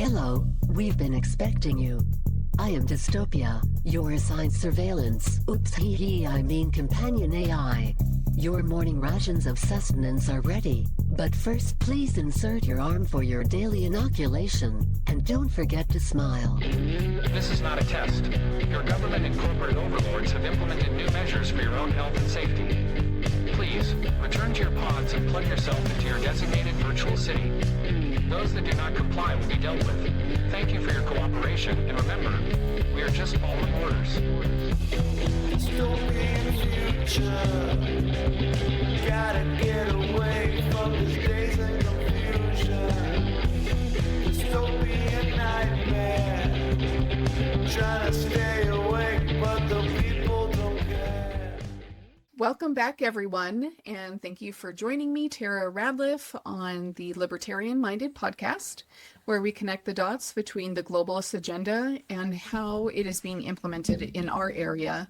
Hello, we've been expecting you. I am Dystopia, your assigned surveillance, I mean companion AI. Your morning rations of sustenance are ready, but first please insert your arm for your daily inoculation, and don't forget to smile. This is not a test. Your government and corporate overlords have implemented new measures for your own health and safety. Please, return to your pods and plug yourself into your designated virtual city. Those that do not comply will be dealt with. Thank you for your cooperation, and remember, we are just following orders. Dystopian future. Gotta get away from these days of confusion. Dystopian nightmare. Trying to stay awake, but the people don't care. Welcome back, everyone, and thank you for joining me, Tara Radliff, on the Libertarian-Minded podcast, where we connect the dots between the globalist agenda and how it is being implemented in our area,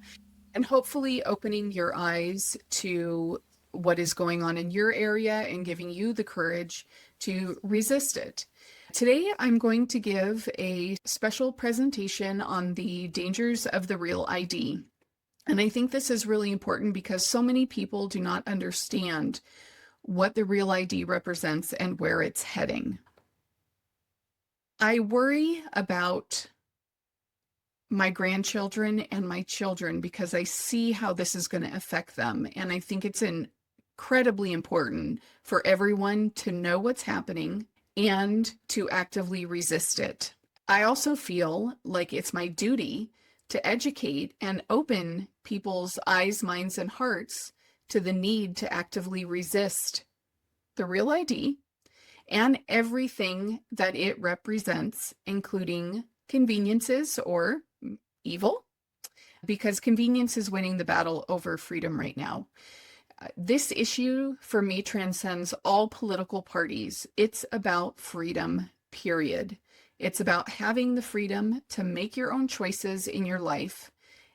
and hopefully opening your eyes to what is going on in your area and giving you the courage to resist it. Today, I'm going to give a special presentation on the dangers of the real ID. And I think this is really important because so many people do not understand what the real ID represents and where it's heading. I worry about my grandchildren and my children because I see how this is going to affect them. And I think it's incredibly important for everyone to know what's happening and to actively resist it. I also feel like it's my duty to educate and open people's eyes, minds, and hearts to the need to actively resist the real ID and everything that it represents, including conveniences or evil, because convenience is winning the battle over freedom right now. This issue for me transcends all political parties. It's about freedom, period. It's about having the freedom to make your own choices in your life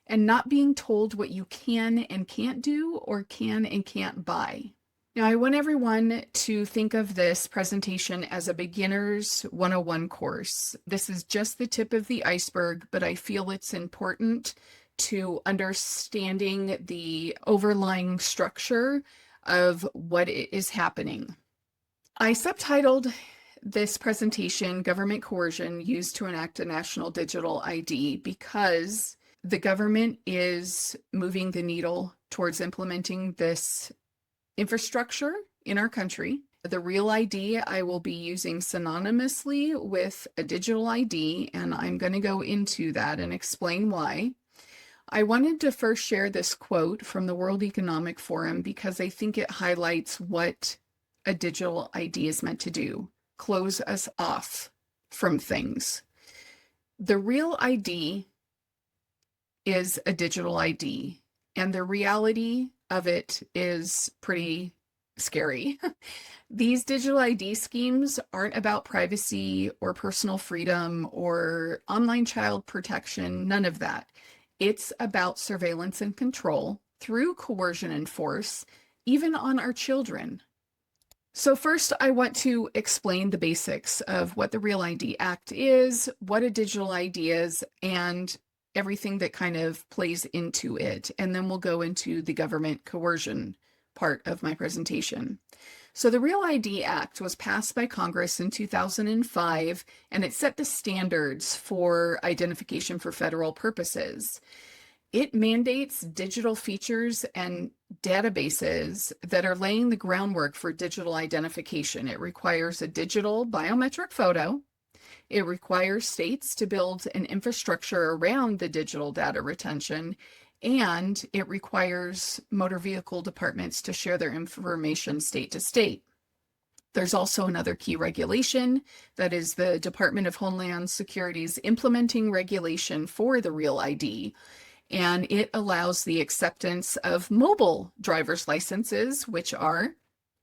and not being told what you can and can't do or can and can't buy. Now, I want everyone to think of this presentation as a beginner's 101 course. This is just the tip of the iceberg, but I feel it's important to understanding the overlying structure of what is happening. I subtitled this presentation, Government Coercion Used to Enact a National Digital ID, because the government is moving the needle towards implementing this infrastructure in our country. The real ID I will be using synonymously with a digital ID, and I'm going to go into that and explain why. I wanted to first share this quote from the World Economic Forum because I think it highlights what a digital ID is meant to do: close us off from things. The real ID is a digital ID, and the reality of it is pretty scary. These digital ID schemes aren't about privacy or personal freedom or online child protection, none of that. It's about surveillance and control through coercion and force, even on our children. So first, I want to explain the basics of what the Real ID Act is, what a digital ID is, and everything that kind of plays into it. And then we'll go into the government coercion part of my presentation. So the Real ID Act was passed by Congress in 2005, and it set the standards for identification for federal purposes. It mandates digital features and databases that are laying the groundwork for digital identification. It requires a digital biometric photo. It requires states to build an infrastructure around the digital data retention, and it requires motor vehicle departments to share their information state to state. There's also another key regulation, that is the Department of Homeland Security's implementing regulation for the Real ID, and it allows the acceptance of mobile driver's licenses, which are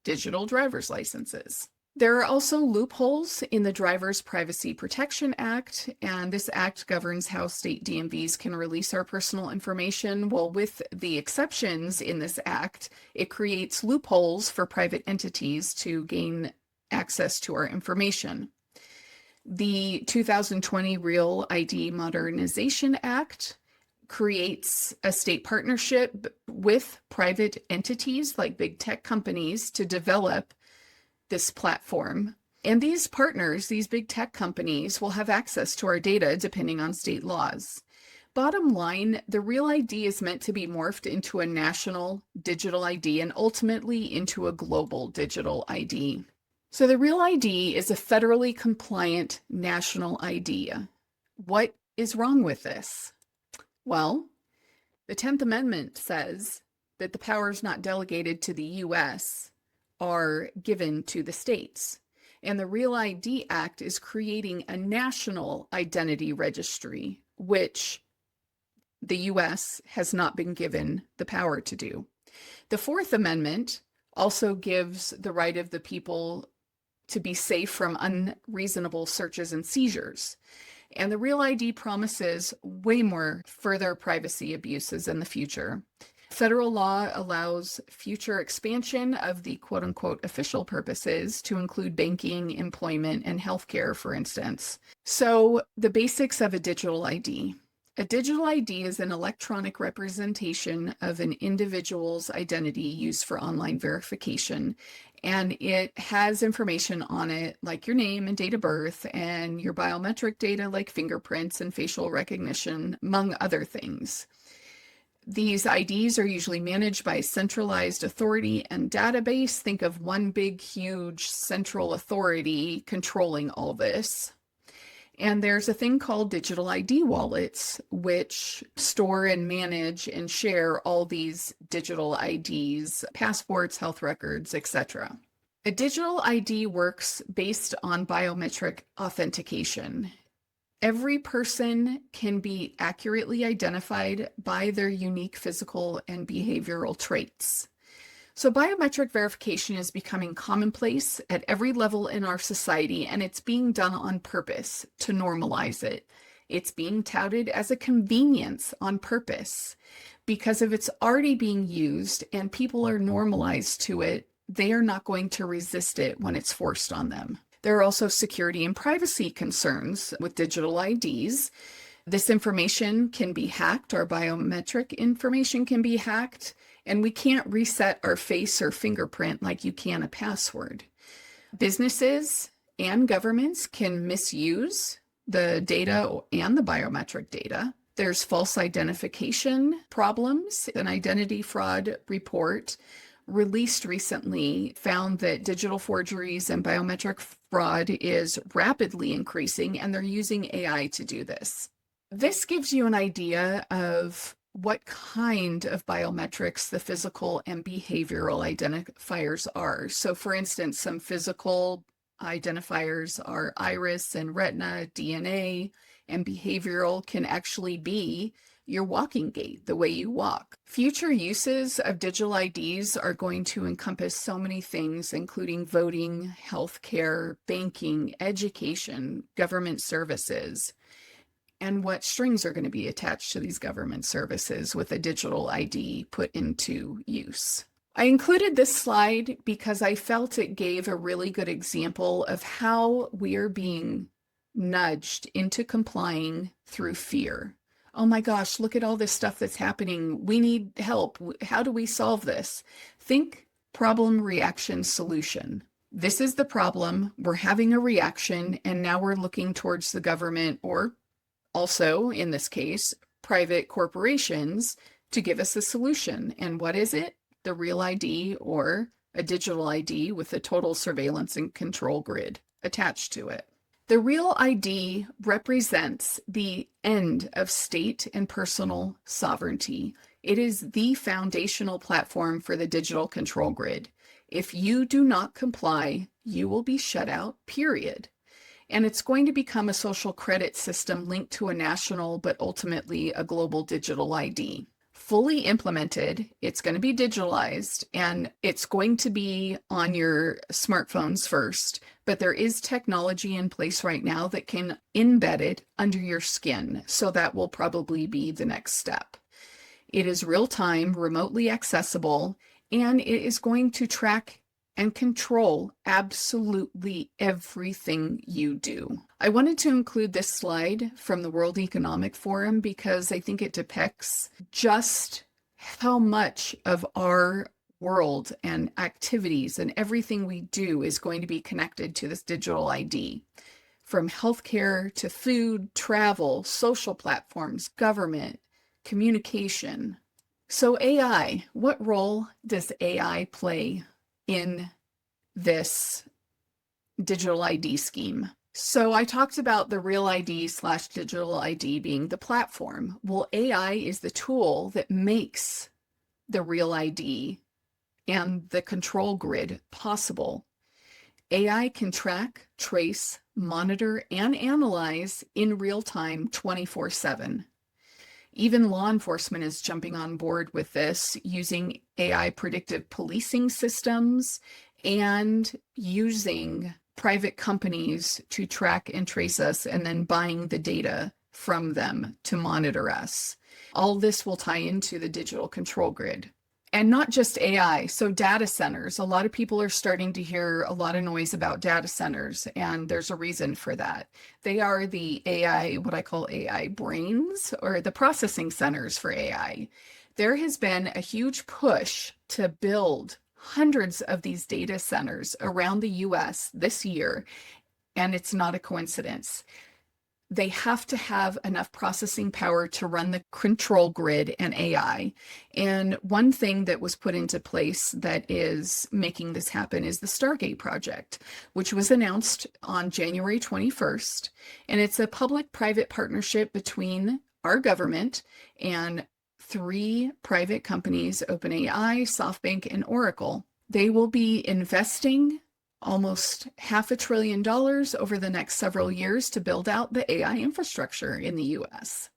digital driver's licenses. There are also loopholes in the Driver's Privacy Protection Act, and this act governs how state DMVs can release our personal information. Well, with the exceptions in this act, it creates loopholes for private entities to gain access to our information. The 2020 Real ID Modernization Act creates a state partnership with private entities like big tech companies to develop this platform. And these partners, these big tech companies, will have access to our data depending on state laws. Bottom line, the Real ID is meant to be morphed into a national digital ID and ultimately into a global digital ID. So the Real ID is a federally compliant national ID. What is wrong with this? Well, the 10th Amendment says that the powers not delegated to the U.S. are given to the states. And the Real ID Act is creating a national identity registry, which the U.S. has not been given the power to do. The Fourth Amendment also gives the right of the people to be safe from unreasonable searches and seizures. And the Real ID promises way more further privacy abuses in the future. Federal law allows future expansion of the quote-unquote official purposes to include banking, employment, and healthcare, for instance. So the basics of a digital ID. A digital ID is an electronic representation of an individual's identity used for online verification, and it has information on it like your name and date of birth and your biometric data like fingerprints and facial recognition, among other things. These IDs are usually managed by a centralized authority and database. Think of one big, huge central authority controlling all this. And there's a thing called digital ID wallets, which store and manage and share all these digital IDs, passports, health records, etc. A digital ID works based on biometric authentication. Every person can be accurately identified by their unique physical and behavioral traits. So biometric verification is becoming commonplace at every level in our society, and it's being done on purpose to normalize it. It's being touted as a convenience on purpose because if it's already being used and people are normalized to it, they are not going to resist it when it's forced on them. There are also security and privacy concerns with digital IDs. This information can be hacked, our biometric information can be hacked, and we can't reset our face or fingerprint like you can a password. Businesses and governments can misuse the data and the biometric data. There's false identification problems. An identity fraud report released recently found that digital forgeries and biometric fraud is rapidly increasing, and they're using AI to do this. This gives you an idea of what kind of biometrics the physical and behavioral identifiers are. So for instance, some physical identifiers are iris and retina, DNA, and behavioral can actually be your walking gait, the way you walk. Future uses of digital IDs are going to encompass so many things, including voting, healthcare, banking, education, government services, and what strings are going to be attached to these government services with a digital ID put into use. I included this slide because I felt it gave a really good example of how we are being nudged into complying through fear. Oh my gosh, look at all this stuff that's happening. We need help. How do we solve this? Think problem, reaction, solution. This is the problem. We're having a reaction, and now we're looking towards the government, or also, in this case, private corporations, to give us a solution. And what is it? The Real ID or a digital ID with a total surveillance and control grid attached to it. The Real ID represents the end of state and personal sovereignty. It is the foundational platform for the digital control grid. If you do not comply, you will be shut out, period. And it's going to become a social credit system linked to a national, but ultimately a global digital ID. Fully implemented, it's going to be digitalized, and it's going to be on your smartphones first, but there is technology in place right now that can embed it under your skin, so that will probably be the next step. It is real-time, remotely accessible, and it is going to track and control absolutely everything you do. I wanted to include this slide from the World Economic Forum because I think it depicts just how much of our world and activities and everything we do is going to be connected to this digital ID. From healthcare to food, travel, social platforms, government, communication. So AI, what role does AI play in this digital ID scheme? So I talked about the Real ID/digital ID being the platform. Well, AI is the tool that makes the Real ID and the control grid possible. AI can track, trace, monitor, and analyze in real time 24/7. Even law enforcement is jumping on board with this, using AI predictive policing systems and using private companies to track and trace us and then buying the data from them to monitor us. All this will tie into the digital control grid. And not just AI, so data centers. A lot of people are starting to hear a lot of noise about data centers, and there's a reason for that. They are the AI, what I call AI brains, or the processing centers for AI. There has been a huge push to build hundreds of these data centers around the US this year, and it's not a coincidence. They have to have enough processing power to run the control grid and AI. And one thing that was put into place that is making this happen is the Stargate project, which was announced on January 21st. And it's a public-private partnership between our government and 3 private companies, OpenAI, SoftBank, and Oracle. They will be investing almost $500 billion over the next several years to build out the AI infrastructure in the US.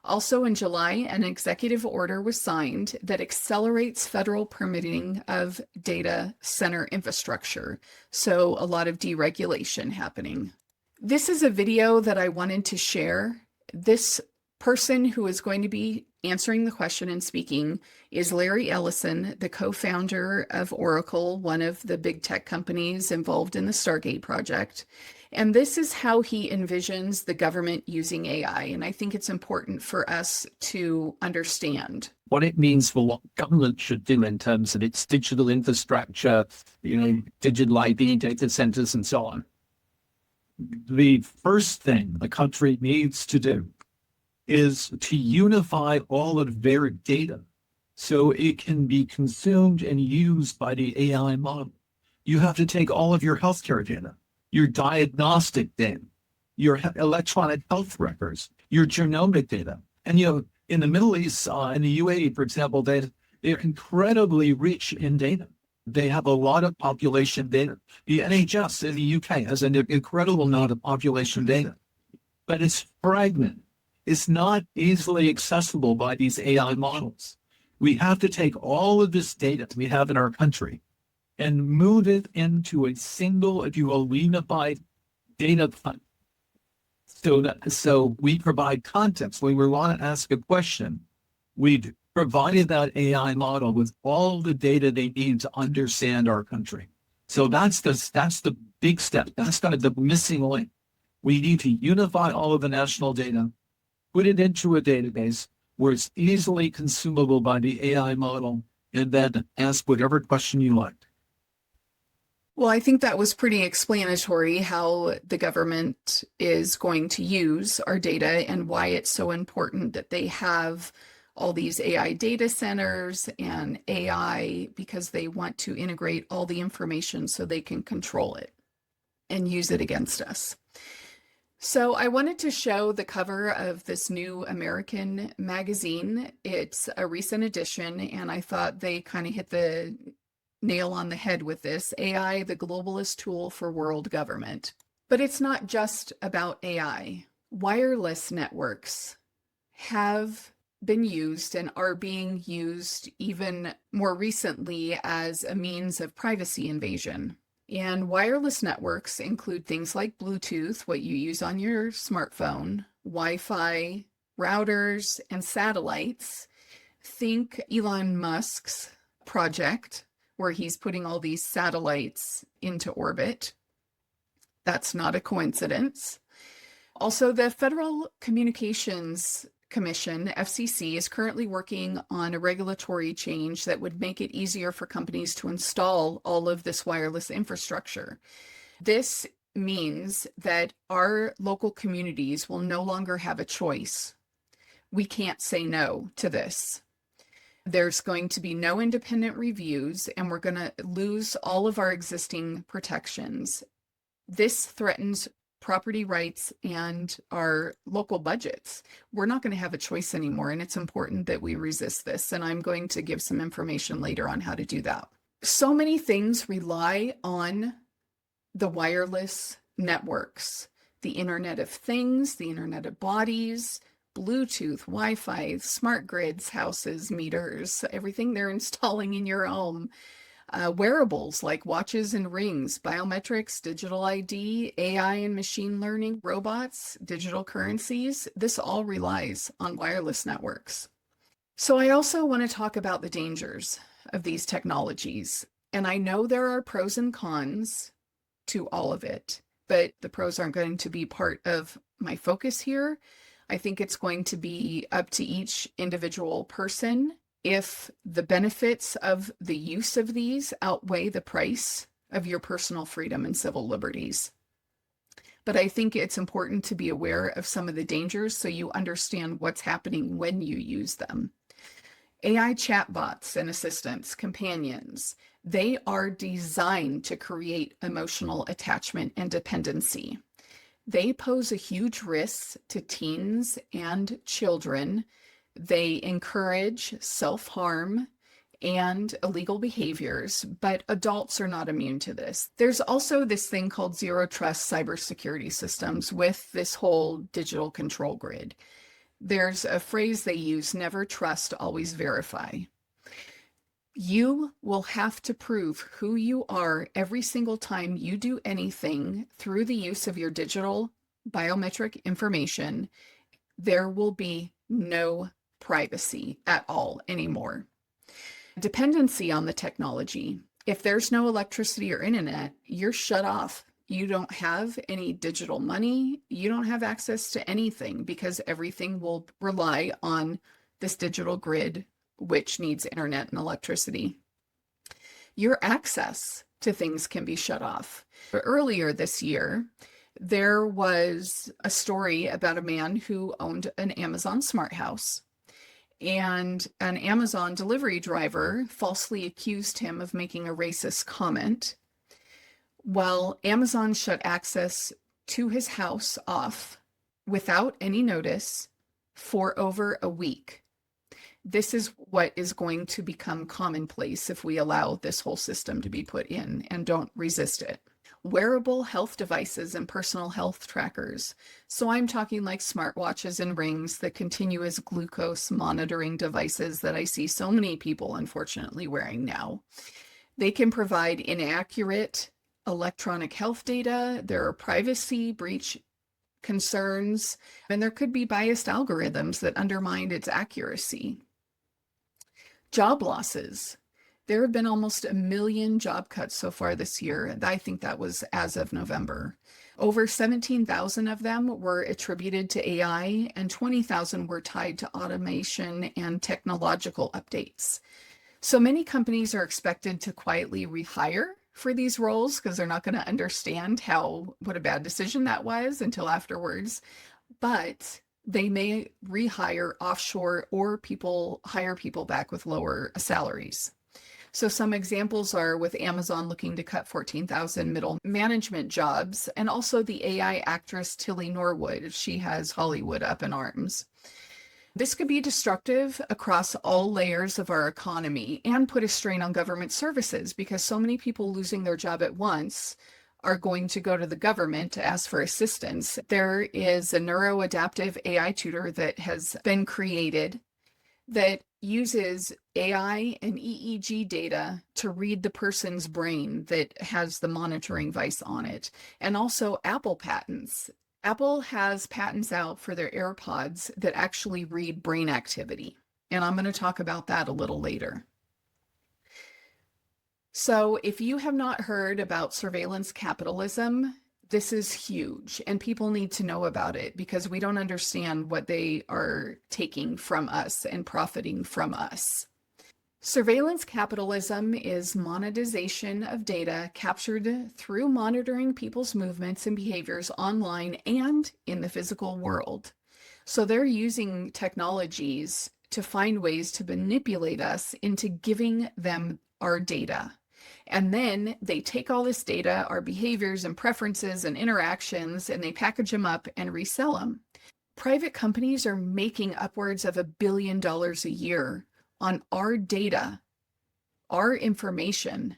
Also in July, an executive order was signed that accelerates federal permitting of data center infrastructure. So a lot of deregulation happening. This is a video that I wanted to share. This person who is going to be answering the question and speaking is Larry Ellison, the co-founder of Oracle, one of the big tech companies involved in the Stargate project. And this is how he envisions the government using AI. And I think it's important for us to understand what it means for what government should do in terms of its digital infrastructure, digital ID, data centers, and so on. The first thing the country needs to do is to unify all of their data so it can be consumed and used by the AI model. You have to take all of your healthcare data, your diagnostic data, your electronic health records, your genomic data. And in the Middle East, in the UAE, for example, they're incredibly rich in data. They have a lot of population data. The NHS in the UK has an incredible amount of population data, but it's fragmented. It's not easily accessible by these AI models. We have to take all of this data we have in our country and move it into a single, if you will, unified data fund. So we provide context. When we want to ask a question, we've provided that AI model with all the data they need to understand our country. So that's the big step. That's kind of the missing link. We need to unify all of the national data, put it into a database where it's easily consumable by the AI model, and then ask whatever question you like. Well, I think that was pretty explanatory how the government is going to use our data and why it's so important that they have all these AI data centers and AI, because they want to integrate all the information so they can control it and use it against us. So I wanted to show the cover of this new American magazine. It's a recent edition, and I thought they kind of hit the nail on the head with this. AI, the globalist tool for world government. But it's not just about AI. Wireless networks have been used and are being used even more recently as a means of privacy invasion. And wireless networks include things like Bluetooth, what you use on your smartphone, Wi-Fi, routers, and satellites. Think Elon Musk's project, where he's putting all these satellites into orbit. That's not a coincidence. Also, the Federal Communications Commission, FCC, is currently working on a regulatory change that would make it easier for companies to install all of this wireless infrastructure. This means that our local communities will no longer have a choice. We can't say no to this. There's going to be no independent reviews, and we're going to lose all of our existing protections. This threatens property rights and our local budgets. We're not going to have a choice anymore, and it's important that we resist this. And I'm going to give some information later on how to do that. So many things rely on the wireless networks, the Internet of Things, the Internet of Bodies, Bluetooth, Wi-Fi, smart grids, houses, meters, everything they're installing in your home. Wearables like watches and rings, biometrics, digital ID, AI and machine learning, robots, digital currencies. This all relies on wireless networks. So I also want to talk about the dangers of these technologies. And I know there are pros and cons to all of it, but the pros aren't going to be part of my focus here. I think it's going to be up to each individual person if the benefits of the use of these outweigh the price of your personal freedom and civil liberties. But I think it's important to be aware of some of the dangers so you understand what's happening when you use them. AI chatbots and assistants, companions, they are designed to create emotional attachment and dependency. They pose a huge risk to teens and children. They encourage self-harm and illegal behaviors, but adults are not immune to this. There's also this thing called zero trust cybersecurity systems with this whole digital control grid. There's a phrase they use, never trust, always verify. You will have to prove who you are every single time you do anything through the use of your digital biometric information. There will be no privacy at all anymore. Dependency on the technology. If there's no electricity or internet, you're shut off. You don't have any digital money. You don't have access to anything because everything will rely on this digital grid, which needs internet and electricity. Your access to things can be shut off. Earlier this year, there was a story about a man who owned an Amazon smart house, and an Amazon delivery driver falsely accused him of making a racist comment. Well, Amazon shut access to his house off without any notice for over a week. This is what is going to become commonplace if we allow this whole system to be put in and don't resist it. Wearable health devices and personal health trackers. So I'm talking like smartwatches and rings, the continuous glucose monitoring devices that I see so many people unfortunately wearing now. They can provide inaccurate electronic health data. There are privacy breach concerns, and there could be biased algorithms that undermine its accuracy. Job losses. There have been almost 1 million job cuts so far this year. I think that was as of November. Over 17,000 of them were attributed to AI, and 20,000 were tied to automation and technological updates. So many companies are expected to quietly rehire for these roles because they're not going to understand what a bad decision that was until afterwards. But they may rehire offshore or hire people back with lower salaries. So some examples are with Amazon looking to cut 14,000 middle management jobs, and also the AI actress Tilly Norwood. She has Hollywood up in arms. This could be destructive across all layers of our economy and put a strain on government services because so many people losing their job at once are going to go to the government to ask for assistance. There is a neuroadaptive AI tutor that has been created that uses AI and EEG data to read the person's brain that has the monitoring device on it. And also Apple patents. Apple has patents out for their AirPods that actually read brain activity. And I'm going to talk about that a little later. So if you have not heard about surveillance capitalism, this is huge and people need to know about it because we don't understand what they are taking from us and profiting from us. Surveillance capitalism is monetization of data captured through monitoring people's movements and behaviors online and in the physical world. So they're using technologies to find ways to manipulate us into giving them our data. And then they take all this data, our behaviors and preferences and interactions, and they package them up and resell them. Private companies are making upwards of $1 billion a year on our data, our information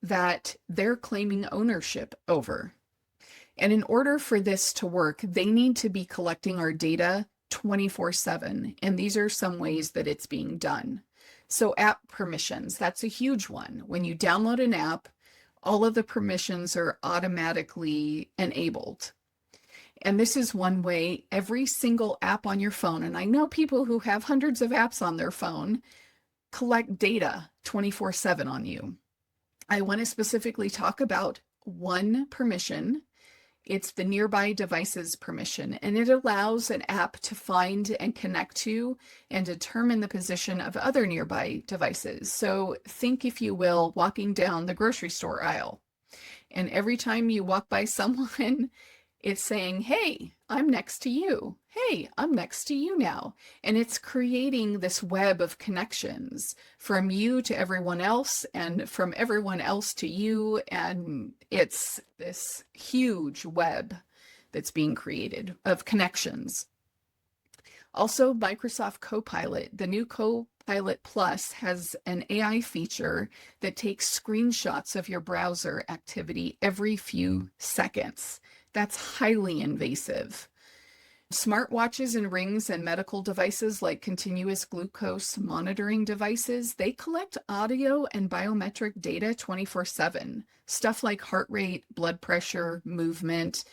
that they're claiming ownership over. And in order for this to work, they need to be collecting our data 24/7. And these are some ways that it's being done. So app permissions, that's a huge one. When you download an app, all of the permissions are automatically enabled. And this is one way every single app on your phone, and I know people who have hundreds of apps on their phone, collect data 24/7 on you. I want to specifically talk about one permission. It's the nearby devices permission, and it allows an app to find and connect to and determine the position of other nearby devices. So think, if you will, walking down the grocery store aisle. And every time you walk by someone, it's saying, hey, I'm next to you. Hey, I'm next to you now. And it's creating this web of connections from you to everyone else and from everyone else to you. And it's this huge web that's being created of connections. Also, Microsoft Copilot, the new Copilot Plus has an AI feature that takes screenshots of your browser activity every few seconds. That's highly invasive. Smartwatches and rings and medical devices like continuous glucose monitoring devices, they collect audio and biometric data 24/7. Stuff like heart rate, blood pressure, movement.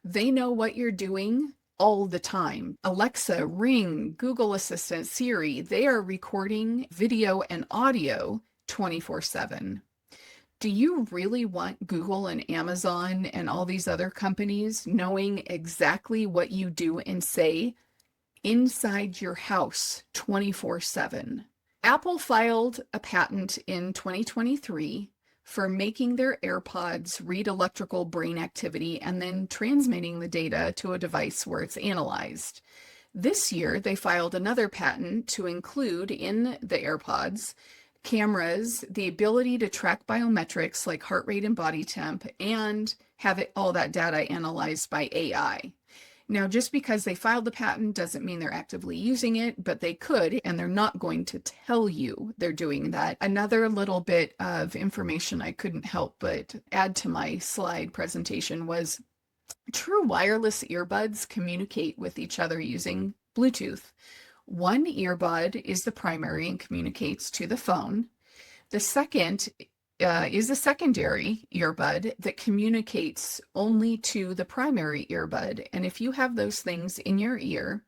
They know what you're doing all the time. Alexa, Ring, Google Assistant, Siri, they are recording video and audio 24/7. Do you really want Google and Amazon and all these other companies knowing exactly what you do and say inside your house 24/7? Apple filed a patent in 2023 for making their AirPods read electrical brain activity and then transmitting the data to a device where it's analyzed. This year, they filed another patent to include in the AirPods cameras, the ability to track biometrics like heart rate and body temp, and have all that data analyzed by AI. Now, just because they filed the patent doesn't mean they're actively using it, but they could, and they're not going to tell you they're doing that. Another little bit of information I couldn't help but add to my slide presentation was true wireless earbuds communicate with each other using Bluetooth. One earbud is the primary and communicates to the phone. The second is a secondary earbud that communicates only to the primary earbud. And if you have those things in your ear,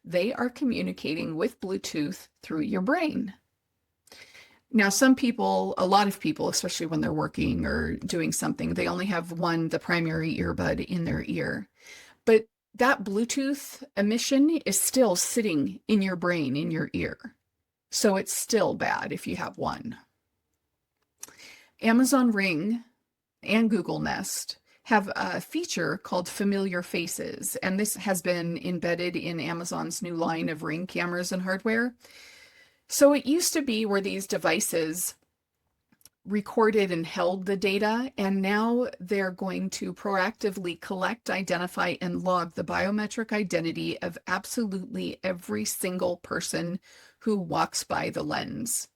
they are communicating with Bluetooth through your brain. Now, some people, a lot of people, especially when they're working or doing something, they only have the primary earbud in their ear. But that Bluetooth emission is still sitting in your brain, in your ear. So it's still bad if you have one. Amazon Ring and Google Nest have a feature called Familiar Faces, and this has been embedded in Amazon's new line of Ring cameras and hardware. So it used to be where these devices recorded and held the data, and now they're going to proactively collect, identify, and log the biometric identity of absolutely every single person who walks by the lens.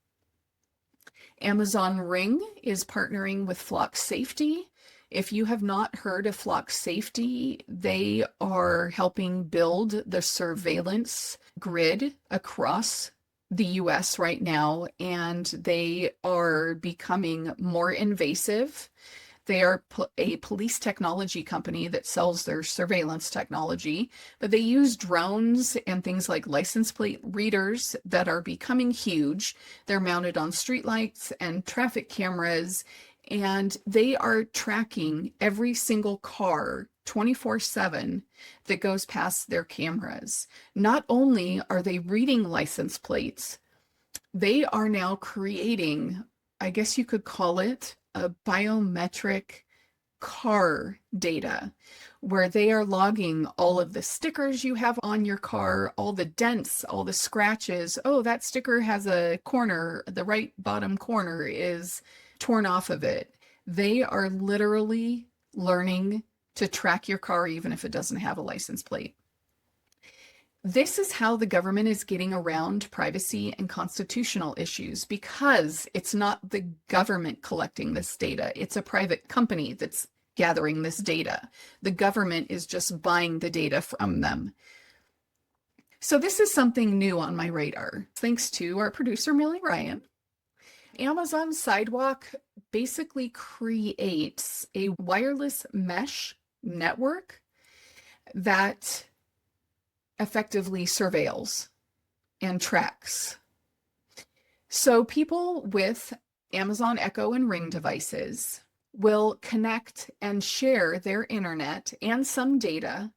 Amazon Ring is partnering with Flock Safety. If you have not heard of Flock Safety, they are helping build the surveillance grid across the US right now, and they are becoming more invasive. They are a police technology company that sells their surveillance technology, but they use drones and things like license plate readers that are becoming huge. They're mounted on streetlights and traffic cameras, and they are tracking every single car 24/7 that goes past their cameras. Not only are they reading license plates, they are now creating, I guess you could call it, a biometric car data, where they are logging all of the stickers you have on your car, all the dents, all the scratches. Oh, that sticker has a corner, the right bottom corner is torn off of it. They are literally learning to track your car even if it doesn't have a license plate. This is how the government is getting around privacy and constitutional issues, because it's not the government collecting this data. It's a private company that's gathering this data. The government is just buying the data from them. So this is something new on my radar, thanks to our producer, Millie Ryan. Amazon Sidewalk basically creates a wireless mesh network that effectively surveils and tracks. So people with Amazon Echo and Ring devices will connect and share their internet and some data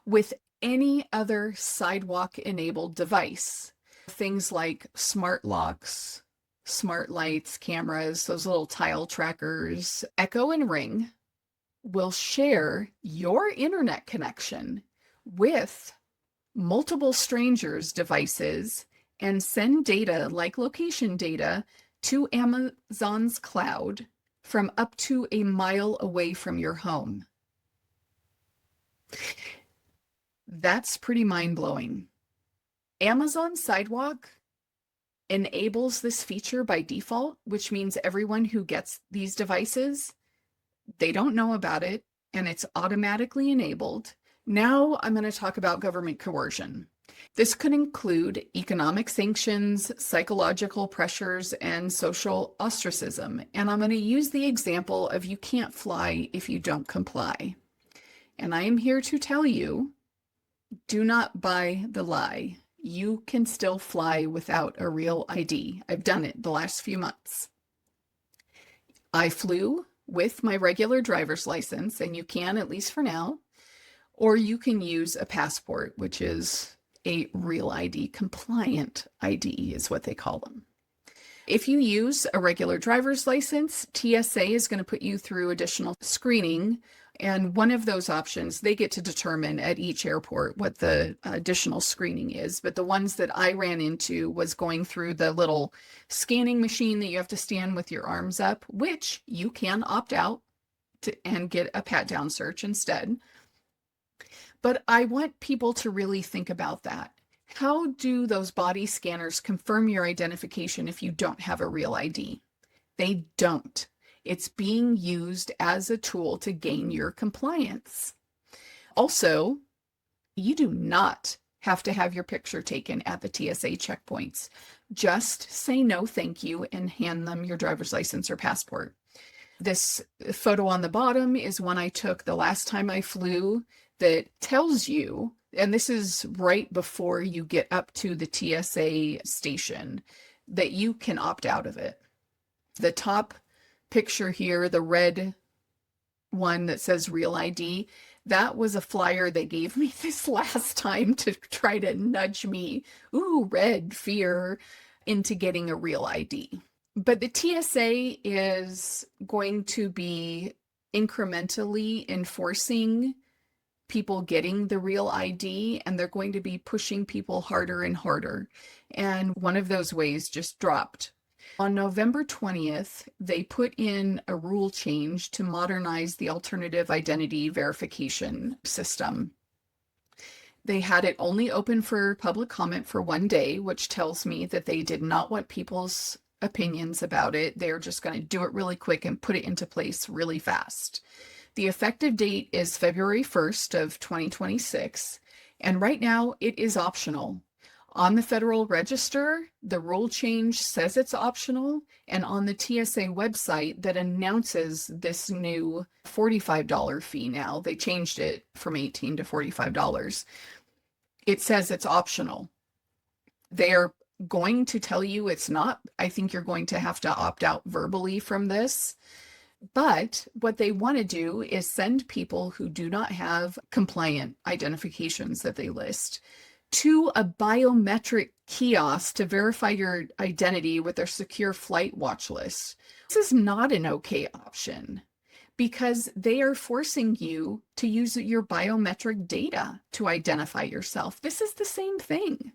with any other sidewalk-enabled device. Things like smart locks, smart lights, cameras, those little tile trackers. Echo and Ring will share your internet connection with multiple strangers' devices and send data like location data to Amazon's cloud from up to a mile away from your home. That's pretty mind-blowing. Amazon Sidewalk enables this feature by default, which means everyone who gets these devices, they don't know about it, and it's automatically enabled. Now I'm going to talk about government coercion. This could include economic sanctions, psychological pressures, and social ostracism. And I'm going to use the example of you can't fly if you don't comply. And I am here to tell you, do not buy the lie. You can still fly without a real ID. I've done it the last few months. I flew with my regular driver's license, and you can, at least for now, or you can use a passport, which is a real ID, compliant ID is what they call them. If you use a regular driver's license, TSA is going to put you through additional screening. And one of those options, they get to determine at each airport what the additional screening is. But the ones that I ran into was going through the little scanning machine that you have to stand with your arms up, which you can opt out and get a pat-down search instead. But I want people to really think about that. How do those body scanners confirm your identification if you don't have a real ID? They don't. It's being used as a tool to gain your compliance. Also, you do not have to have your picture taken at the TSA checkpoints. Just say no, thank you, and hand them your driver's license or passport. This photo on the bottom is one I took the last time I flew that tells you, and this is right before you get up to the TSA station, that you can opt out of it. The top picture here, the red one that says real ID, that was a flyer they gave me this last time to try to nudge me, ooh, red, fear, into getting a real ID. But the TSA is going to be incrementally enforcing people getting the real ID, and they're going to be pushing people harder and harder. And one of those ways just dropped. On November 20th, they put in a rule change to modernize the alternative identity verification system. They had it only open for public comment for 1 day, which tells me that they did not want people's opinions about it. They're just going to do it really quick and put it into place really fast. The effective date is February 1st of 2026, and right now it is optional. On the Federal Register, the rule change says it's optional, and on the TSA website that announces this new $45 fee now, they changed it from $18 to $45. It says it's optional. They are going to tell you it's not. I think you're going to have to opt out verbally from this. But what they want to do is send people who do not have compliant identifications that they list to a biometric kiosk to verify your identity with their secure flight watch list. This is not an okay option because they are forcing you to use your biometric data to identify yourself. This is the same thing.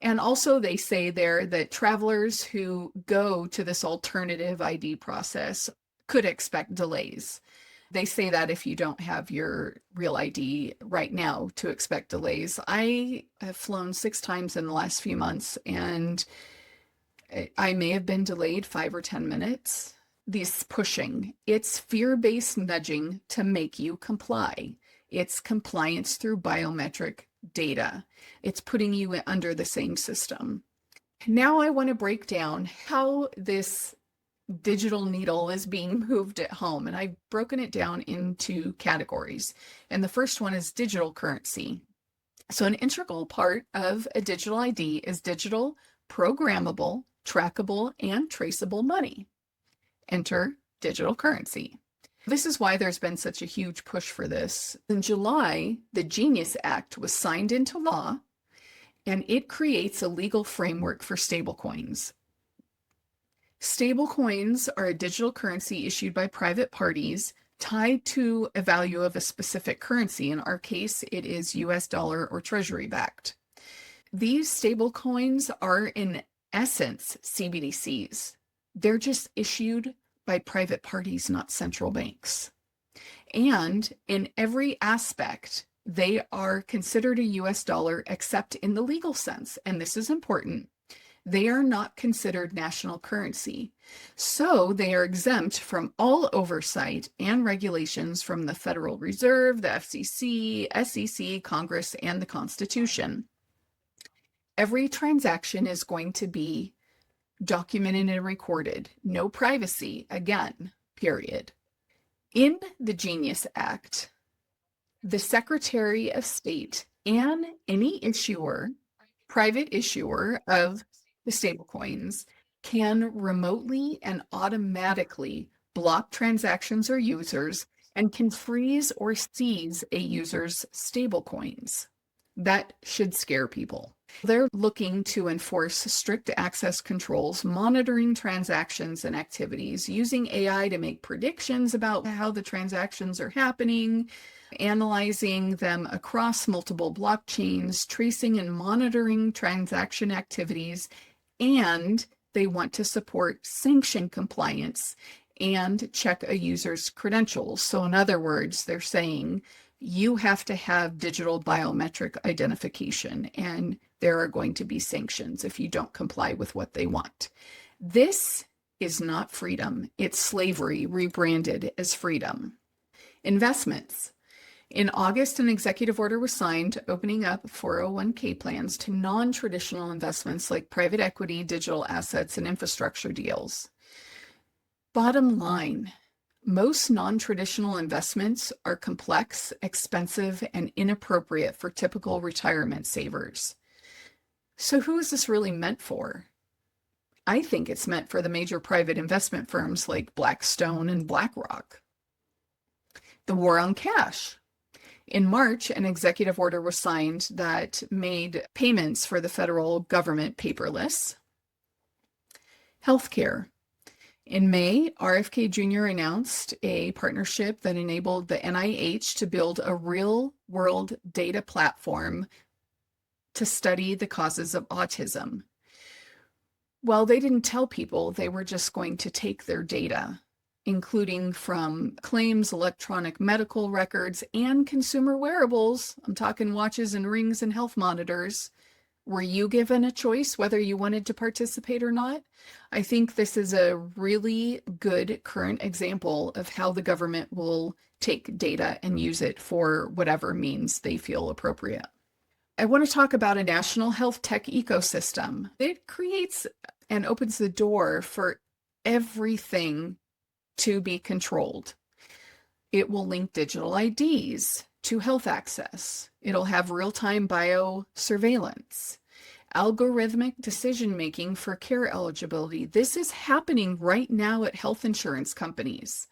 And also they say there that travelers who go to this alternative ID process could expect delays. They say that if you don't have your real ID right now to expect delays. I have flown 6 times in the last few months and I may have been delayed 5 or 10 minutes. This pushing, it's fear-based nudging to make you comply. It's compliance through biometric data. It's putting you under the same system. Now I want to break down how this digital needle is being moved at home. And I've broken it down into categories. And the first one is digital currency. So an integral part of a digital ID is digital, programmable, trackable, and traceable money. Enter digital currency. This is why there's been such a huge push for this. In July, the Genius Act was signed into law, and it creates a legal framework for stablecoins. Stablecoins are a digital currency issued by private parties tied to a value of a specific currency. In our case, it is US dollar or treasury backed. These stablecoins are in essence CBDCs. They're just issued by private parties, not central banks. And in every aspect, they are considered a US dollar except in the legal sense. And this is important. They are not considered national currency. So they are exempt from all oversight and regulations from the Federal Reserve, the FCC, SEC, Congress, and the Constitution. Every transaction is going to be documented and recorded. No privacy, again, period. In the Genius Act, the Secretary of State and any issuer, private issuer of the stablecoins can remotely and automatically block transactions or users and can freeze or seize a user's stablecoins. That should scare people. They're looking to enforce strict access controls, monitoring transactions and activities, using AI to make predictions about how the transactions are happening, analyzing them across multiple blockchains, tracing and monitoring transaction activities, and they want to support sanction compliance and check a user's credentials. So in other words, they're saying you have to have digital biometric identification, and there are going to be sanctions if you don't comply with what they want. This is not freedom. It's slavery rebranded as freedom. Investments. In August, an executive order was signed opening up 401k plans to non-traditional investments like private equity, digital assets, and infrastructure deals. Bottom line, most non-traditional investments are complex, expensive, and inappropriate for typical retirement savers. So who is this really meant for? I think it's meant for the major private investment firms like Blackstone and BlackRock. The war on cash. In March, an executive order was signed that made payments for the federal government paperless. Healthcare. In May, RFK Jr. announced a partnership that enabled the NIH to build a real-world data platform to study the causes of autism. Well, they didn't tell people they were just going to take their data, including from claims, electronic medical records, and consumer wearables. I'm talking watches and rings and health monitors. Were you given a choice whether you wanted to participate or not? I think this is a really good current example of how the government will take data and use it for whatever means they feel appropriate. I want to talk about a national health tech ecosystem. It creates and opens the door for everything to be controlled. It will link digital IDs to health access. It'll have real-time biosurveillance, algorithmic decision-making for care eligibility. This is happening right now at health insurance companies.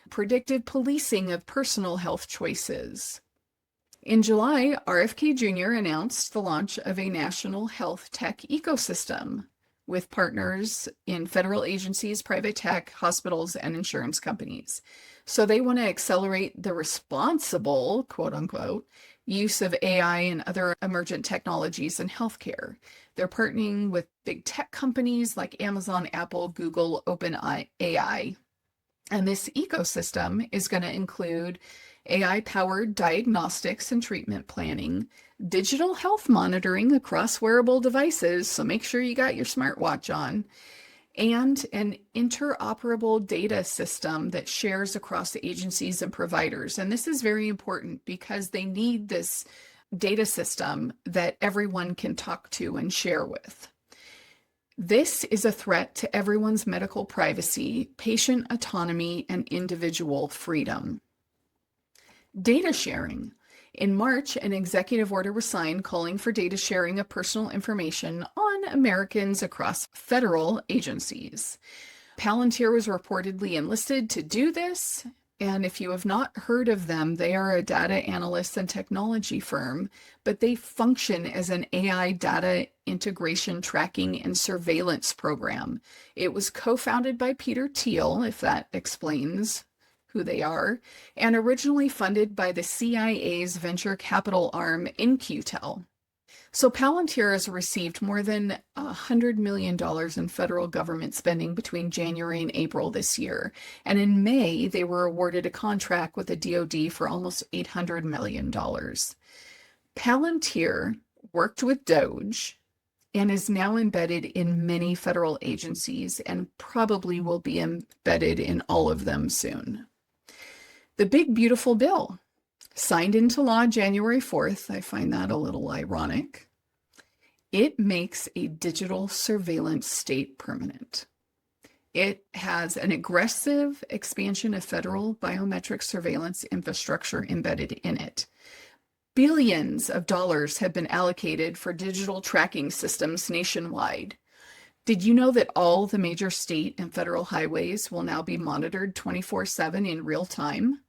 Predictive policing of personal health choices. In July, RFK Jr. announced the launch of a national health tech ecosystem with partners in federal agencies, private tech, hospitals, and insurance companies. So they want to accelerate the responsible, quote unquote, use of AI and other emergent technologies in healthcare. They're partnering with big tech companies like Amazon, Apple, Google, OpenAI. And this ecosystem is going to include AI-powered diagnostics and treatment planning, digital health monitoring across wearable devices, so make sure you got your smartwatch on, and an interoperable data system that shares across agencies and providers. And this is very important because they need this data system that everyone can talk to and share with. This is a threat to everyone's medical privacy, patient autonomy, and individual freedom. Data sharing. In March, an executive order was signed calling for data sharing of personal information on Americans across federal agencies. Palantir was reportedly enlisted to do this, and if you have not heard of them, they are a data analyst and technology firm, but they function as an AI data integration, tracking, and surveillance program. It was co-founded by Peter Thiel, if that explains who they are, and originally funded by the CIA's venture capital arm In-Q-Tel. So Palantir has received more than $100 million in federal government spending between January and April this year. And in May, they were awarded a contract with the DoD for almost $800 million. Palantir worked with DOGE and is now embedded in many federal agencies and probably will be embedded in all of them soon. The Big Beautiful Bill, signed into law January 4th, I find that a little ironic. It makes a digital surveillance state permanent. It has an aggressive expansion of federal biometric surveillance infrastructure embedded in it. Billions of dollars have been allocated for digital tracking systems nationwide. Did you know that all the major state and federal highways will now be monitored 24/7 in real time?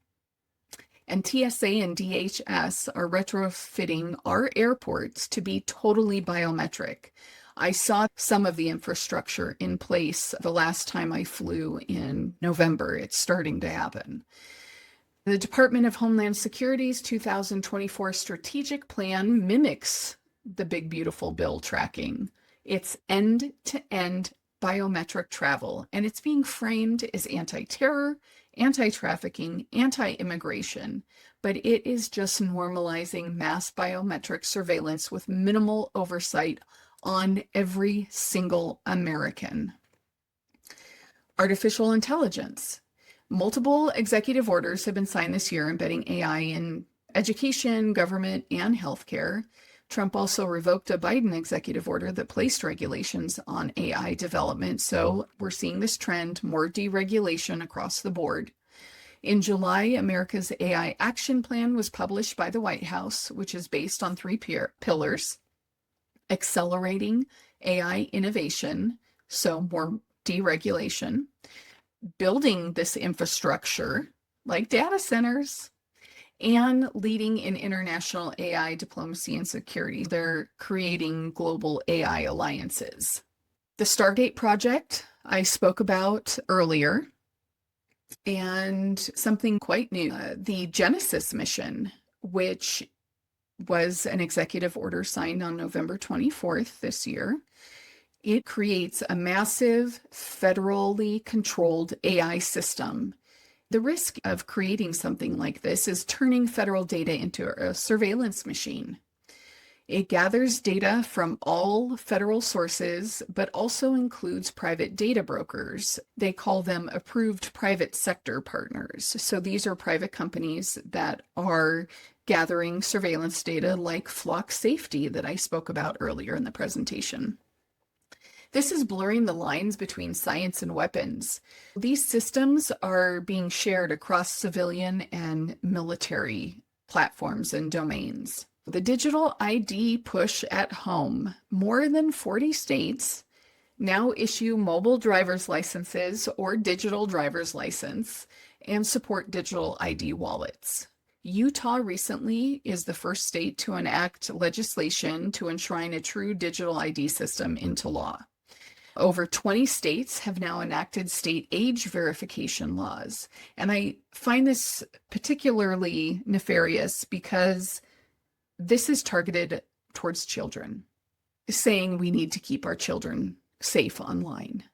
And TSA and DHS are retrofitting our airports to be totally biometric. I saw some of the infrastructure in place the last time I flew in November. It's starting to happen. The Department of Homeland Security's 2024 strategic plan mimics the Big Beautiful Bill tracking. It's end-to-end biometric travel, and it's being framed as anti-terror, anti-trafficking, anti-immigration, but it is just normalizing mass biometric surveillance with minimal oversight on every single American. Artificial intelligence. Multiple executive orders have been signed this year embedding AI in education, government, and healthcare. Trump also revoked a Biden executive order that placed regulations on AI development. So we're seeing this trend, more deregulation across the board. In July, America's AI Action Plan was published by the White House, which is based on three pillars: accelerating AI innovation, so more deregulation, building this infrastructure like data centers, and leading in international AI diplomacy and security. They're creating global AI alliances. The Stargate project I spoke about earlier, and something quite new, the Genesis mission, which was an executive order signed on November 24th this year. It creates a massive federally controlled AI system. The risk of creating something like this is turning federal data into a surveillance machine. It gathers data from all federal sources, but also includes private data brokers. They call them approved private sector partners. So these are private companies that are gathering surveillance data like flock safety that I spoke about earlier in the presentation. This is blurring the lines between science and weapons. These systems are being shared across civilian and military platforms and domains. The digital ID push at home. More than 40 states now issue mobile driver's licenses or digital driver's license and support digital ID wallets. Utah recently is the first state to enact legislation to enshrine a true digital ID system into law. Over 20 states have now enacted state age verification laws. And I find this particularly nefarious because this is targeted towards children, saying we need to keep our children safe online.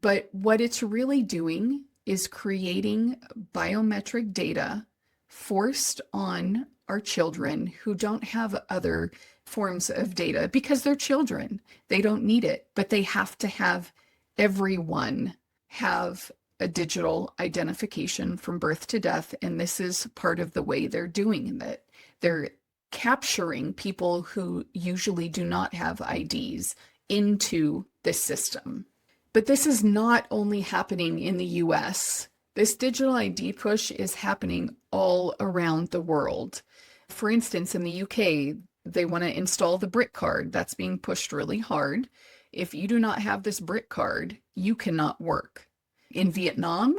But what it's really doing is creating biometric data forced on our children who don't have other forms of data because they're children. They don't need it, but they have to have everyone have a digital identification from birth to death. And this is part of the way they're doing that. They're capturing people who usually do not have IDs into this system. But this is not only happening in the US. This digital ID push is happening all around the world. For instance, in the UK, they want to install the BRIC card. That's being pushed really hard. If you do not have this BRIC card, you cannot work. In Vietnam,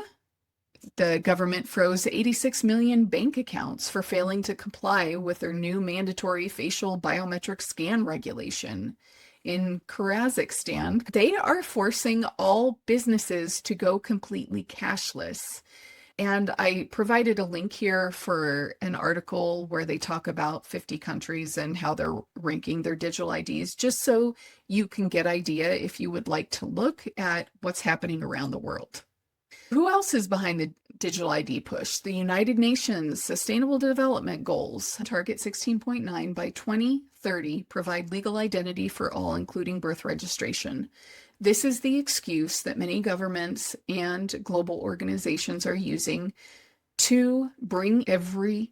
the government froze 86 million bank accounts for failing to comply with their new mandatory facial biometric scan regulation. In Kazakhstan, they are forcing all businesses to go completely cashless. And I provided a link here for an article where they talk about 50 countries and how they're ranking their digital IDs, just so you can get an idea if you would like to look at what's happening around the world. Who else is behind the digital ID push? The United Nations Sustainable Development Goals, Target 16.9, by 2030, provide legal identity for all, including birth registration. This is the excuse that many governments and global organizations are using to bring every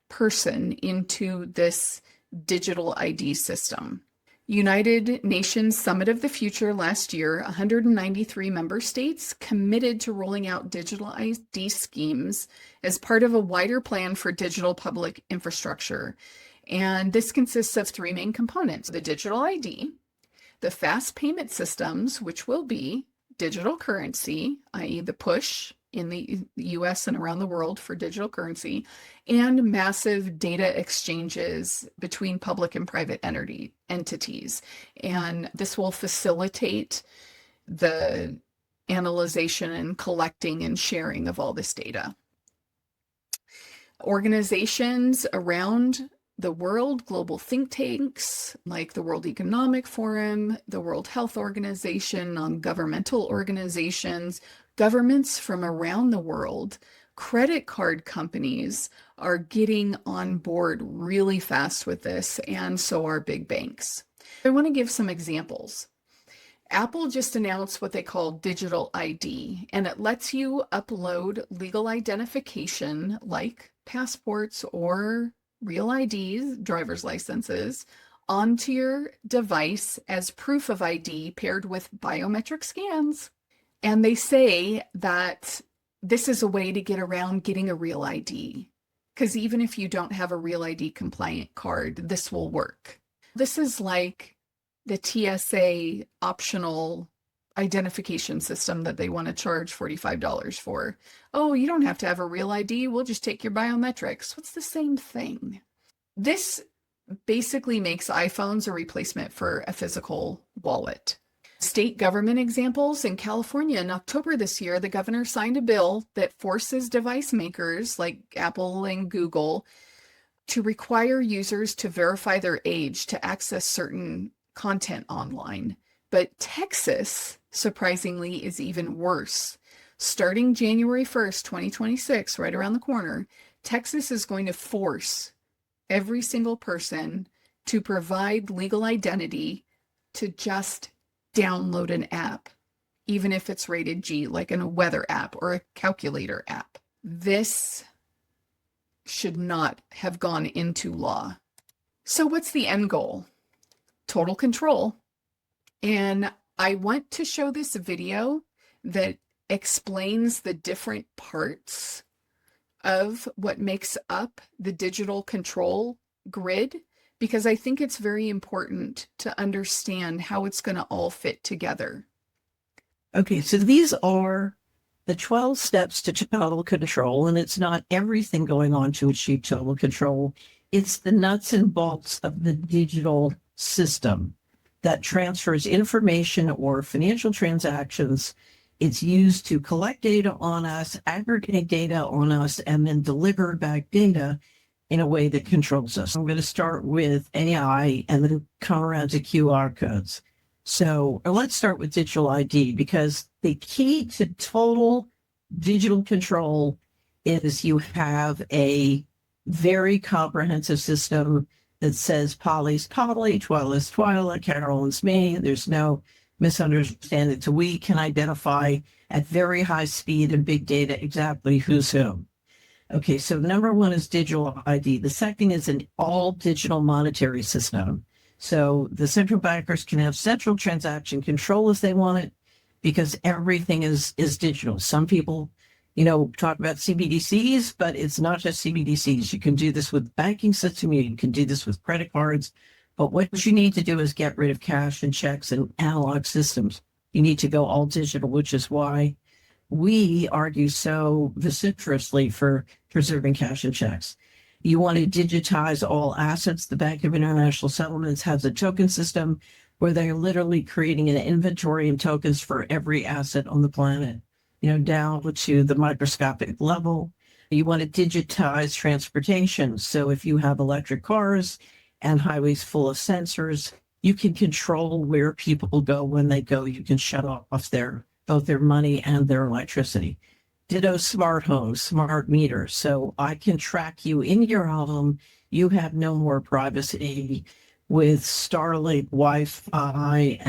person into this digital ID system. United Nations Summit of the Future last year, 193 member states committed to rolling out digital ID schemes as part of a wider plan for digital public infrastructure. And this consists of three main components: the digital ID, the fast payment systems, which will be digital currency, i.e. the push in the US and around the world for digital currency, and massive data exchanges between public and private entities. And this will facilitate the analyzation and collecting and sharing of all this data. Organizations around the world, global think tanks like the World Economic Forum, the World Health Organization, non-governmental organizations, governments from around the world, credit card companies are getting on board really fast with this, and so are big banks. I want to give some examples. Apple just announced what they call digital ID, and it lets you upload legal identification like passports or real IDs, driver's licenses, onto your device as proof of ID paired with biometric scans. And they say that this is a way to get around getting a real ID, because even if you don't have a real ID compliant card, this will work. This is like the TSA optional identification system that they want to charge $45 for. Oh, you don't have to have a real ID. We'll just take your biometrics. What's the same thing? This basically makes iPhones a replacement for a physical wallet. State government examples: in California in October this year, the governor signed a bill that forces device makers like Apple and Google to require users to verify their age to access certain content online. But Texas, surprisingly, is even worse. Starting January 1st, 2026, right around the corner, Texas is going to force every single person to provide legal identity to just download an app, even if it's rated G, like in a weather app or a calculator app. This should not have gone into law. So what's the end goal? Total control. And I want to show this video that explains the different parts of what makes up the digital control grid, because I think it's very important to understand how it's going to all fit together. Okay, so these are the 12 steps to total control, and it's not everything going on to achieve total control. It's the nuts and bolts of the digital system that transfers information or financial transactions. It's used to collect data on us, aggregate data on us, and then deliver back data in a way that controls us. I'm going to start with AI and then come around to QR codes. So let's start with digital ID, because the key to total digital control is you have a very comprehensive system that says Polly's Polly, Twyla's Twyla, Carolyn's me. There's no misunderstanding. So we can identify at very high speed and big data exactly who's who. Okay, so number one is digital ID. The second is an all digital monetary system. So the central bankers can have central transaction control if they want it, because everything is digital. Some people, talk about CBDCs, but it's not just CBDCs. You can do this with banking system. You can do this with credit cards. But what you need to do is get rid of cash and checks and analog systems. You need to go all digital, which is why we argue so vociferously for preserving cash and checks. You want to digitize all assets. The Bank of International Settlements has a token system where they're literally creating an inventory and tokens for every asset on the planet, down to the microscopic level. You want to digitize transportation. So if you have electric cars and highways full of sensors, you can control where people go when they go. You can shut off both their money and their electricity. Ditto smart homes, smart meters. So I can track you in your home. You have no more privacy with Starlink Wi-Fi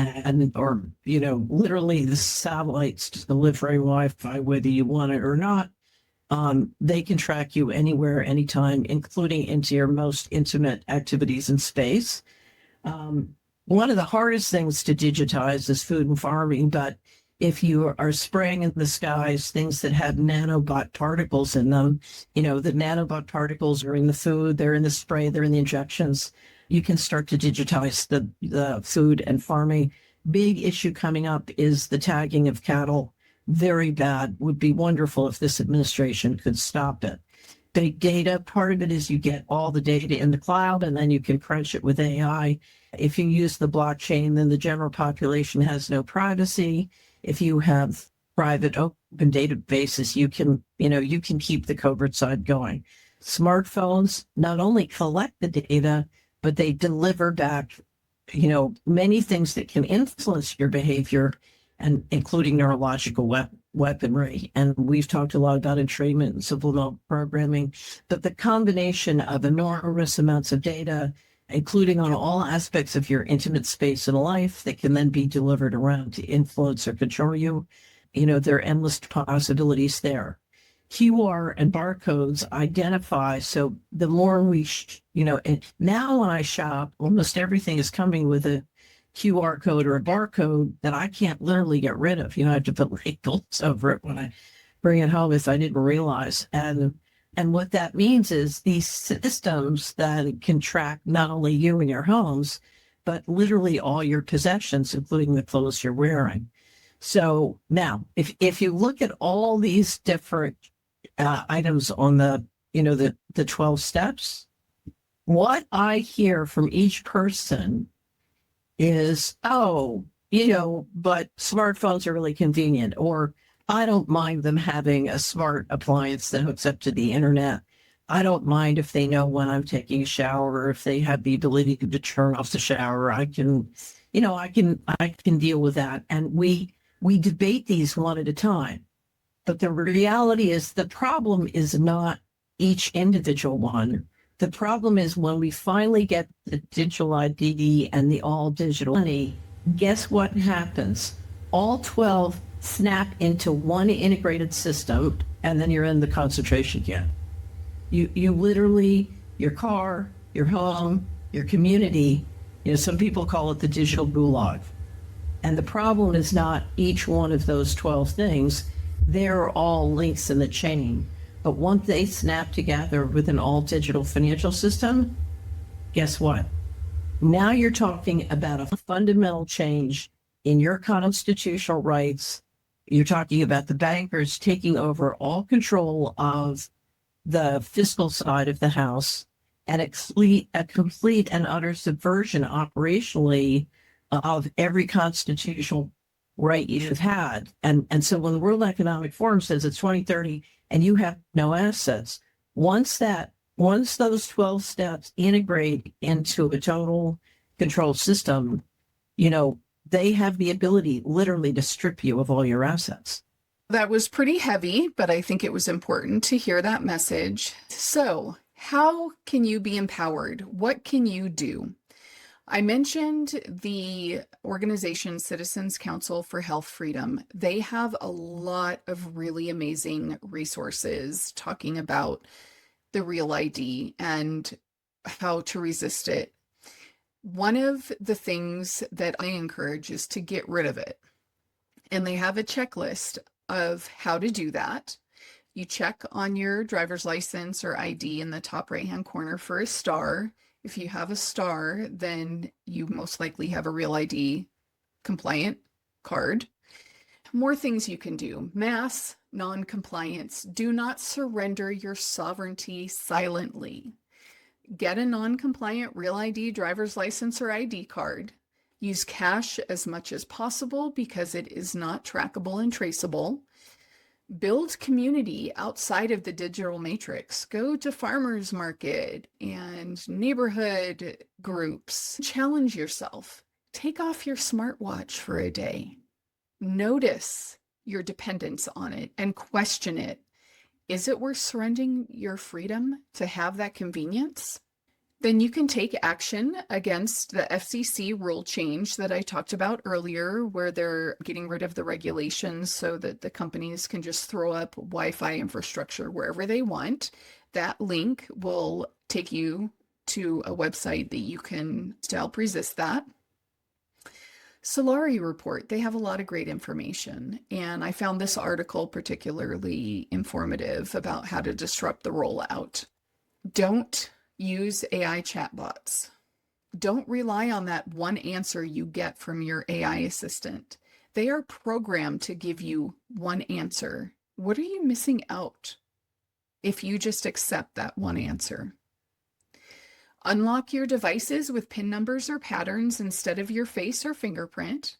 or literally the satellites delivering Wi-Fi, whether you want it or not. They can track you anywhere, anytime, including into your most intimate activities in space. One of the hardest things to digitize is food and farming, but if you are spraying in the skies things that have nanobot particles in them, the nanobot particles are in the food, they're in the spray, they're in the injections. You can start to digitize the food and farming. Big issue coming up is the tagging of cattle. Very bad. Would be wonderful if this administration could stop it. Big data, part of it is you get all the data in the cloud and then you can crunch it with AI. If you use the blockchain, then the general population has no privacy. If you have private open databases, you can keep the covert side going. Smartphones not only collect the data, but they deliver back, many things that can influence your behavior, and including neurological weaponry. And we've talked a lot about entrainment and subliminal programming, but the combination of enormous amounts of data, including on all aspects of your intimate space and life, that can then be delivered around to influence or control you. There are endless possibilities there. QR and barcodes identify. So the more we, and now when I shop, almost everything is coming with a QR code or a barcode that I can't literally get rid of. I have to put labels over it when I bring it home if I didn't realize. And what that means is these systems that can track not only you and your homes, but literally all your possessions, including the clothes you're wearing. So now, if you look at all these different items on the 12 steps, what I hear from each person is, but smartphones are really convenient, or I don't mind them having a smart appliance that hooks up to the internet. I don't mind if they know when I'm taking a shower, or if they have the ability to turn off the shower. I can deal with that. And we debate these one at a time. But the reality is the problem is not each individual one. The problem is when we finally get the digital ID and the all digital money, guess what happens? All 12 snap into one integrated system, and then you're in the concentration camp. You literally, your car, your home, your community, some people call it the digital gulag. And the problem is not each one of those 12 things. They're all links in the chain. But once they snap together with an all digital financial system, guess what? Now you're talking about a fundamental change in your constitutional rights. You're talking about the bankers taking over all control of the fiscal side of the house, and a complete and utter subversion operationally of every constitutional right you've had. And so when the World Economic Forum says it's 2030 and you have no assets, once those 12 steps integrate into a total control system, they have the ability literally to strip you of all your assets. That was pretty heavy, but I think it was important to hear that message. So, how can you be empowered? What can you do? I mentioned the organization Citizens Council for Health Freedom. They have a lot of really amazing resources talking about the Real ID and how to resist it. One of the things that I encourage is to get rid of it. And they have a checklist of how to do that. You check on your driver's license or ID in the top right-hand corner for a star. If you have a star, then you most likely have a Real ID compliant card. More things you can do. Mass non-compliance. Do not surrender your sovereignty silently. Get a non-compliant Real ID driver's license or ID card. Use cash as much as possible because it is not trackable and traceable. Build community outside of the digital matrix. Go to farmers market and neighborhood groups. Challenge yourself. Take off your smartwatch for a day. Notice your dependence on it and question it. Is it worth surrendering your freedom to have that convenience? Then you can take action against the FCC rule change that I talked about earlier, where they're getting rid of the regulations so that the companies can just throw up Wi-Fi infrastructure wherever they want. That link will take you to a website that you can help resist that. Solari Report, they have a lot of great information. And I found this article particularly informative about how to disrupt the rollout. Don't use AI chatbots. Don't rely on that one answer you get from your AI assistant. They are programmed to give you one answer. What are you missing out if you just accept that one answer? Unlock your devices with PIN numbers or patterns instead of your face or fingerprint.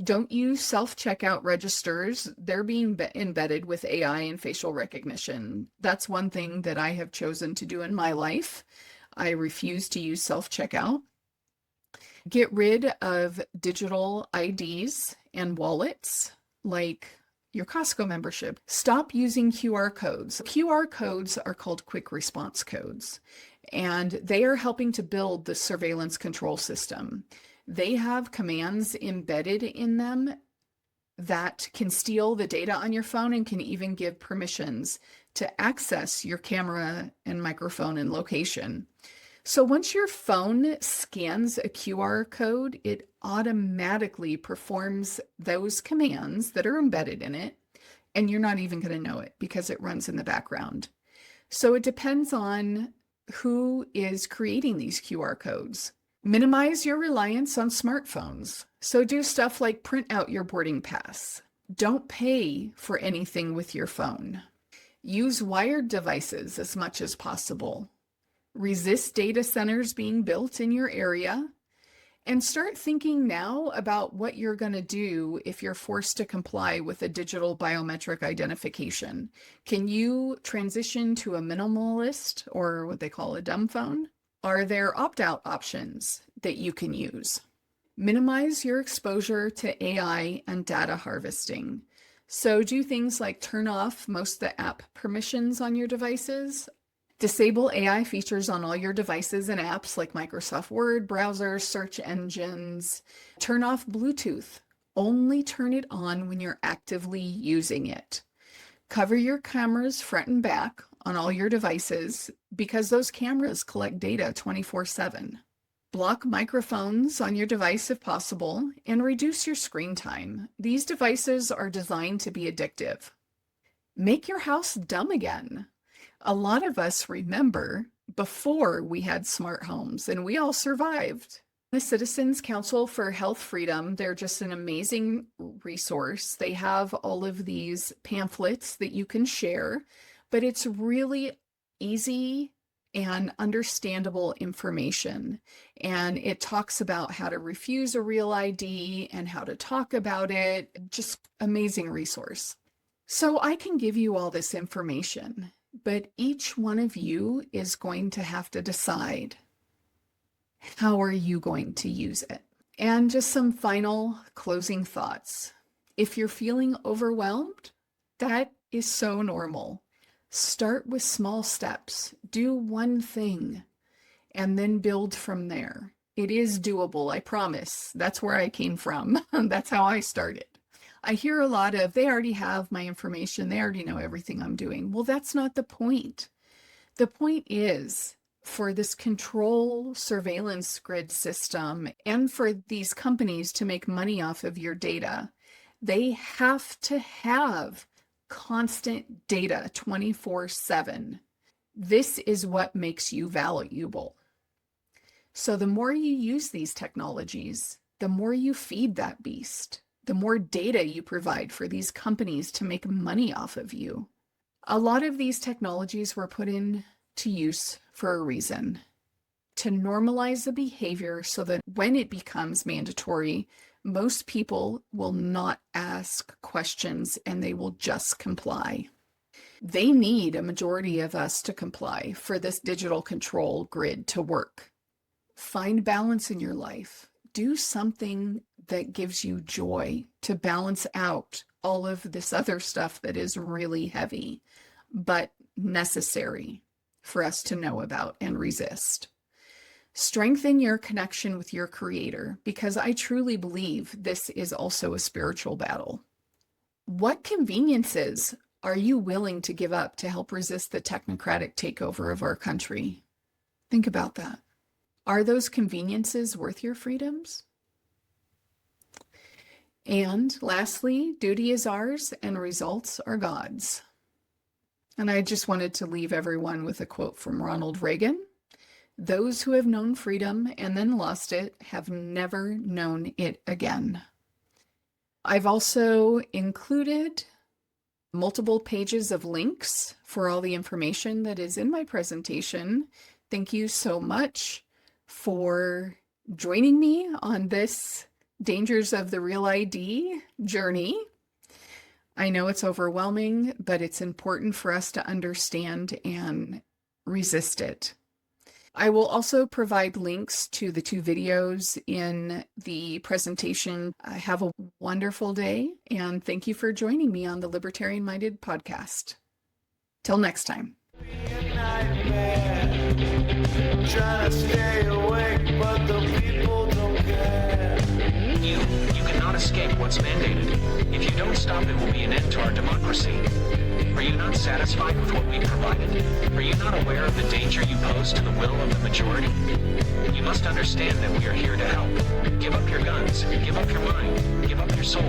Don't use self-checkout registers. They're being embedded with AI and facial recognition. That's one thing that I have chosen to do in my life. I refuse to use self-checkout. Get rid of digital IDs and wallets like your Costco membership. Stop using QR codes. QR codes are called quick response codes, and they are helping to build the surveillance control system. They have commands embedded in them that can steal the data on your phone and can even give permissions to access your camera and microphone and location. So once your phone scans a QR code, it automatically performs those commands that are embedded in it, and you're not even going to know it because it runs in the background. So it depends on who is creating these QR codes. Minimize your reliance on smartphones. So do stuff like print out your boarding pass. Don't pay for anything with your phone. Use wired devices as much as possible. Resist data centers being built in your area. And start thinking now about what you're going to do if you're forced to comply with a digital biometric identification. Can you transition to a minimalist, or what they call a dumb phone? Are there opt-out options that you can use? Minimize your exposure to AI and data harvesting. So do things like turn off most of the app permissions on your devices. Disable AI features on all your devices and apps like Microsoft Word, browsers, search engines. Turn off Bluetooth. Only turn it on when you're actively using it. Cover your cameras front and back on all your devices because those cameras collect data 24/7. Block microphones on your device if possible and reduce your screen time. These devices are designed to be addictive. Make your house dumb again. A lot of us remember before we had smart homes and we all survived. The Citizens Council for Health Freedom, they're just an amazing resource. They have all of these pamphlets that you can share, but it's really easy and understandable information. And it talks about how to refuse a real ID and how to talk about it. Just amazing resource. So I can give you all this information, but each one of you is going to have to decide, how are you going to use it? And just some final closing thoughts. If you're feeling overwhelmed, that is so normal. Start with small steps. Do one thing and then build from there. It is doable, I promise. That's where I came from. That's how I started. I hear a lot of, they already have my information. They already know everything I'm doing. Well, that's not the point. The point is, for this control surveillance grid system and for these companies to make money off of your data, they have to have constant data 24/7. This is what makes you valuable. So the more you use these technologies, the more you feed that beast, the more data you provide for these companies to make money off of you. A lot of these technologies were put into use for a reason, to normalize the behavior so that when it becomes mandatory, most people will not ask questions and they will just comply. They need a majority of us to comply for this digital control grid to work. Find balance in your life. Do something that gives you joy to balance out all of this other stuff that is really heavy, but necessary for us to know about and resist. Strengthen your connection with your Creator, because I truly believe this is also a spiritual battle. What conveniences are you willing to give up to help resist the technocratic takeover of our country? Think about that. Are those conveniences worth your freedoms? And lastly, duty is ours and results are God's. And I just wanted to leave everyone with a quote from Ronald Reagan. Those who have known freedom and then lost it have never known it again. I've also included multiple pages of links for all the information that is in my presentation. Thank you so much for joining me on this Dangers of the Real ID journey. I know it's overwhelming, but it's important for us to understand and resist it. I will also provide links to the 2 videos in the presentation. Have a wonderful day, and thank you for joining me on the Libertarian-Minded podcast. Till next time. Trying to stay awake, but the people don't care. You cannot escape what's mandated. If you don't stop, it will be an end to our democracy. Are you not satisfied with what we provided? Are you not aware of the danger you pose to the will of the majority? You must understand that we are here to help. Give up your guns, give up your mind, give up your soul.